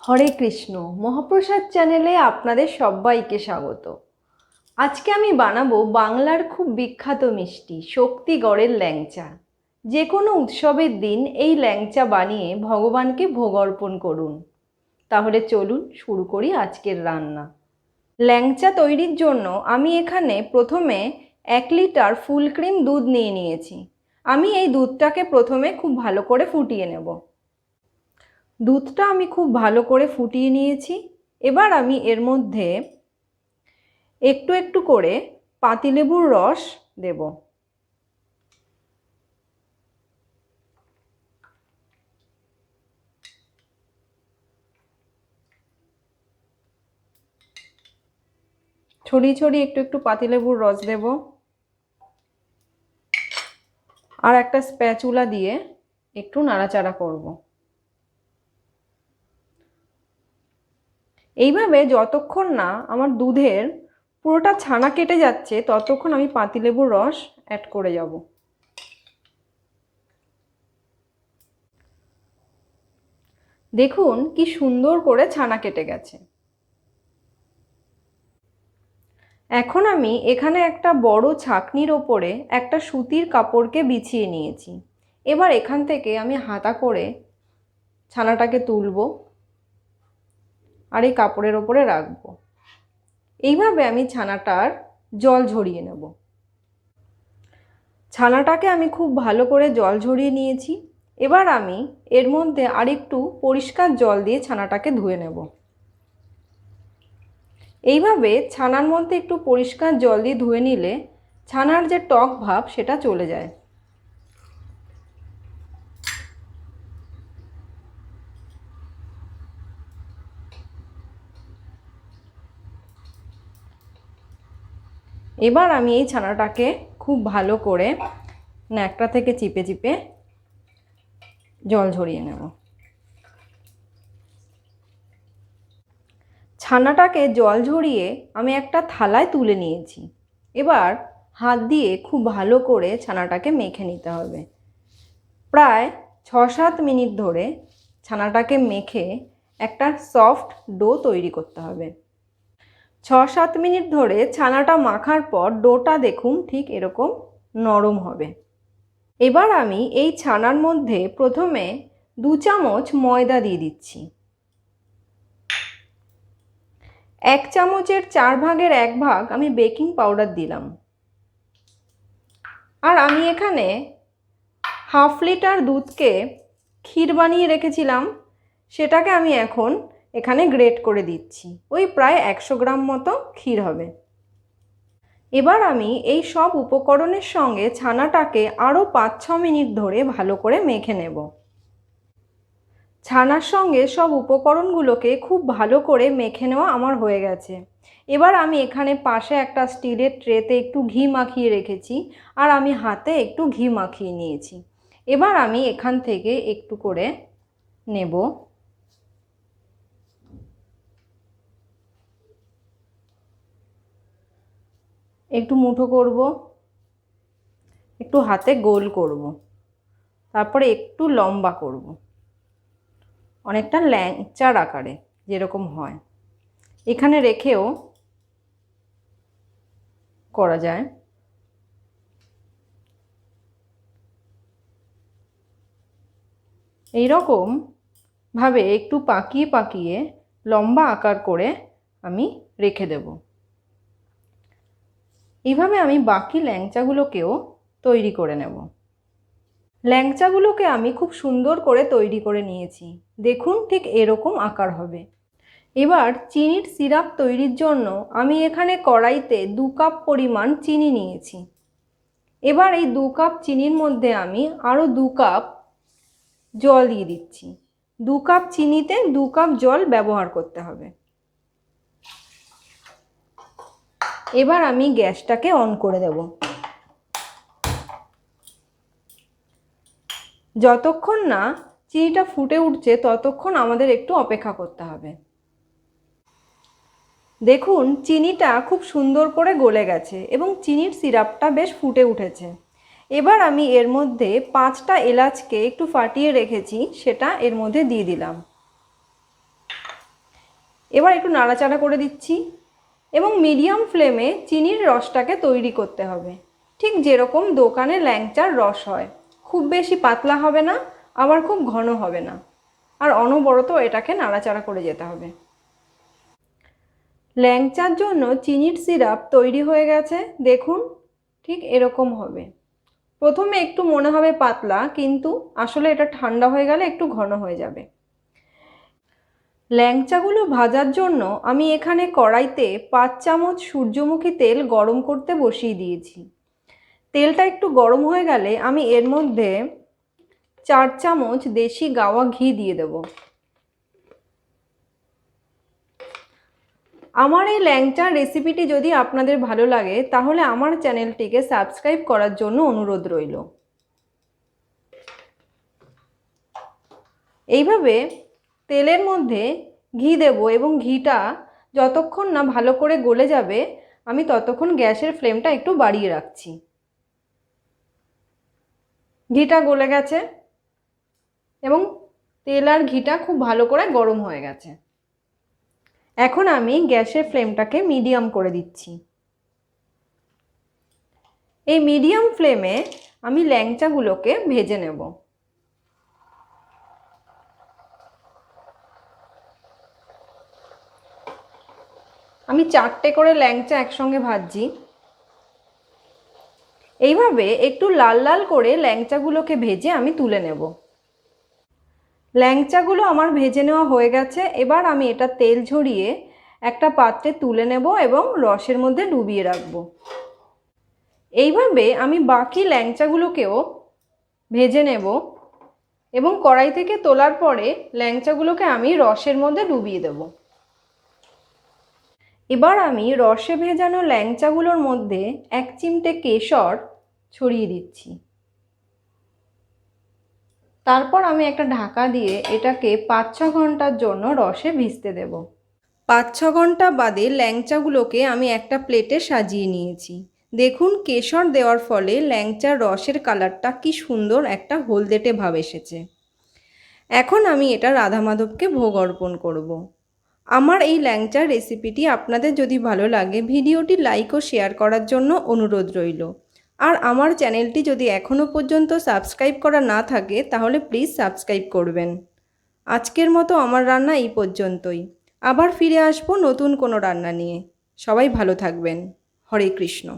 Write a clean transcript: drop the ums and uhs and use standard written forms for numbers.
হরে কৃষ্ণ। মহাপ্রসাদ চ্যানেলে আপনাদের সবাইকে স্বাগত। আজকে আমি বানাবো বাংলার খুব বিখ্যাত মিষ্টি শক্তিগড়ের ল্যাংচা। যে কোনো উৎসবের দিন এই ল্যাংচা বানিয়ে ভগবানকে ভোগ অর্পণ করুন। তাহলে চলুন শুরু করি আজকের রান্না। ল্যাংচা তৈরির জন্য আমি এখানে প্রথমে 1 লিটার ফুল ক্রিম দুধ নিয়েছি। আমি এই দুধটাকে প্রথমে খুব ভালো করে ফুটিয়ে নেব। দুধটা আমি খুব ভালো করে ফুটিয়ে নিয়েছি। এবার আমি এর মধ্যে একটু একটু করে পাতিলেবুর রস দেব। ছড়িয়ে ছড়িয়ে একটু একটু পাতিলেবুর রস দেব। আর একটা স্প্যাচুলা দিয়ে একটু নাড়াচাড়া করব। এইভাবে যতক্ষণ না আমার দুধের পুরোটা ছানা কেটে যাচ্ছে ততক্ষণ আমি পাতিলেবুর রস অ্যাড করে যাব। দেখুন কি সুন্দর করে ছানা কেটে গেছে। এখন আমি এখানে একটা বড় ছাঁকনির ওপরে একটা সুতির কাপড়কে বিছিয়ে নিয়েছি। এবার এখান থেকে আমি হাতা করে ছানাটাকে তুলব আর এই কাপড়ের ওপরে রাখবো। এইভাবে আমি ছানাটার জল ঝরিয়ে নেব। ছানাটাকে আমি খুব ভালো করে জল ঝরিয়ে নিয়েছি। এবার আমি এর মধ্যে আরেকটু পরিষ্কার জল দিয়ে ছানাটাকে ধুয়ে নেব। এইভাবে ছানার মধ্যে একটু পরিষ্কার জল দিয়ে ধুয়ে নিলে ছানার যে টক ভাব সেটা চলে যায়। এবার আমি এই ছানাটাকে খুব ভালো করে ন্যাকড়া থেকে চিপে চিপে জল ঝরিয়ে নেব। ছানাটাকে জল ঝরিয়ে আমি একটা থালায় তুলে নিয়েছি। এবার হাত দিয়ে খুব ভালো করে ছানাটাকে মেখে নিতে হবে। প্রায় 6-7 মিনিট ধরে ছানাটাকে মেখে একটা সফট ডো তৈরি করতে হবে। 6-7 মিনিট ধরে ছানাটা মাখার পর ডোটা দেখুন ঠিক এরকম নরম হবে। এবার আমি এই ছানার মধ্যে প্রথমে 2 চামচ ময়দা দিয়ে দিচ্ছি। 1 চামচের 4 ভাগের 1 ভাগ আমি বেকিং পাউডার দিলাম। আর আমি এখানে হাফ লিটার দুধকে ক্ষীর বানিয়ে রেখেছিলাম, সেটাকে আমি এখন এখানে গ্রেট করে দিচ্ছি। ওই প্রায় 100 গ্রাম মতো ক্ষীর হবে। এবার আমি এই সব উপকরণের সঙ্গে ছানাটাকে আরও 5-6 মিনিট ধরে ভালো করে মেখে নেব। ছানার সঙ্গে সব উপকরণগুলোকে খুব ভালো করে মেখে নেওয়া আমার হয়ে গেছে। এবার আমি এখানে পাশে একটা স্টিলের ট্রেতে একটু ঘি মাখিয়ে রেখেছি আর আমি হাতে একটু ঘি মাখিয়ে নিয়েছি। এবার আমি এখান থেকে একটু করে নেব। একটু মুঠো করব, একটু হাতে গোল করব, তারপরে একটু লম্বা করব, অনেকটা ল্যাংচার আকারে যেরকম হয় এখানে রেখেও করা যায়। এই রকম ভাবে একটু পাকিয়ে পাকিয়ে লম্বা আকার করে আমি রেখে দেব। এইভাবে আমি বাকি ল্যাংচাগুলোকেও তৈরি করে নেব। ল্যাংচাগুলোকে আমি খুব সুন্দর করে তৈরি করে নিয়েছি। দেখুন ঠিক এরকম আকার হবে। এবার চিনির সিরাপ তৈরির জন্য আমি এখানে কড়াইতে 2 কাপ পরিমাণ চিনি নিয়েছি। এবার এই 2 কাপ চিনির মধ্যে আমি আরও 2 কাপ জল দিয়ে দিচ্ছি। 2 কাপ চিনিতে 2 কাপ জল ব্যবহার করতে হবে। এবার আমি গ্যাসটাকে অন করে দেব। যতক্ষণ না চিনিটা ফুটে উঠছে ততক্ষণ আমাদের একটু অপেক্ষা করতে হবে। দেখুন চিনিটা খুব সুন্দর করে গলে গেছে এবং চিনির সিরাপটা বেশ ফুটে উঠেছে। এবার আমি এর মধ্যে 5টা এলাচকে একটু ফাটিয়ে রেখেছি সেটা এর মধ্যে দিয়ে দিলাম। এবার একটু নাড়াচাড়া করে দিচ্ছি এবং মিডিয়াম ফ্লেমে চিনির রসটাকে তৈরি করতে হবে, ঠিক যেরকম দোকানে ল্যাংচার রস হয়। খুব বেশি পাতলা হবে না, আবার খুব ঘন হবে না, আর অনবরত এটাকে নাড়াচাড়া করে যেতে হবে। ল্যাংচার জন্য চিনির সিরাপ তৈরি হয়ে গেছে, দেখুন ঠিক এরকম হবে। প্রথমে একটু মনে হবে পাতলা, কিন্তু আসলে এটা ঠান্ডা হয়ে গেলে একটু ঘন হয়ে যাবে। ল্যাংচাগুলো ভাজার জন্য আমি এখানে কড়াইতে 5 চামচ সূর্যমুখী তেল গরম করতে বসিয়ে দিয়েছি। তেলটা একটু গরম হয়ে গেলে আমি এর মধ্যে 4 চামচ দেশি গাওয়া ঘি দিয়ে দেব। আমার এই ল্যাংচার রেসিপিটি যদি আপনাদের ভালো লাগে তাহলে আমার চ্যানেলটিকে সাবস্ক্রাইব করার জন্য অনুরোধ রইল। এইভাবে তেলের মধ্যে ঘি দেব এবং ঘিটা যতক্ষণ না ভালো করে গলে যাবে আমি ততক্ষণ গ্যাসের ফ্লেমটা একটু বাড়িয়ে রাখছি। ঘিটা গলে গেছে এবং তেল আর ঘিটা খুব ভালো করে গরম হয়ে গেছে। এখন আমি গ্যাসের ফ্লেমটাকে মিডিয়াম করে দিচ্ছি। এই মিডিয়াম ফ্লেমে আমি ল্যাংচাগুলোকে ভেজে নেব। আমি 4টে করে ল্যাংচা একসঙ্গে ভাজছি। এইভাবে একটু লাল লাল করে ল্যাংচাগুলোকে ভেজে আমি তুলে নেব। ল্যাংচাগুলো আমার ভেজে নেওয়া হয়ে গেছে। এবার আমি এটা তেল ঝরিয়ে একটা পাত্রে তুলে নেব এবং রসের মধ্যে ডুবিয়ে রাখবো। এইভাবে আমি বাকি ল্যাংচাগুলোকেও ভেজে নেব এবং কড়াই থেকে তোলার পরে ল্যাংচাগুলোকে আমি রসের মধ্যে ডুবিয়ে দেব। এবার আমি রসে ভেজানো ল্যাংচাগুলোর মধ্যে 1 চিমটে কেশর ছড়িয়ে দিচ্ছি। তারপর আমি একটা ঢাকা দিয়ে এটাকে 5-6 ঘন্টার জন্য রসে ভিজতে দেব। 5-6 ঘন্টা বাদে ল্যাংচাগুলোকে আমি একটা প্লেটে সাজিয়ে নিয়েছি। দেখুন কেশর দেওয়ার ফলে ল্যাংচার রসের কালারটা কি সুন্দর একটা হলদেটে ভাব এসেছে। এখন আমি এটা রাধা মাধবকে ভোগ অর্পণ করব। আমার এই ল্যাংচার রেসিপিটি আপনাদের যদি ভালো লাগে ভিডিওটি লাইক ও শেয়ার করার জন্য অনুরোধ রইল। আর আমার চ্যানেলটি যদি এখনও পর্যন্ত সাবস্ক্রাইব করা না থাকে তাহলে প্লিজ সাবস্ক্রাইব করবেন। আজকের মতো আমার রান্না এই পর্যন্তই। আবার ফিরে আসবো নতুন কোনো রান্না নিয়ে। সবাই ভালো থাকবেন। হরে কৃষ্ণ।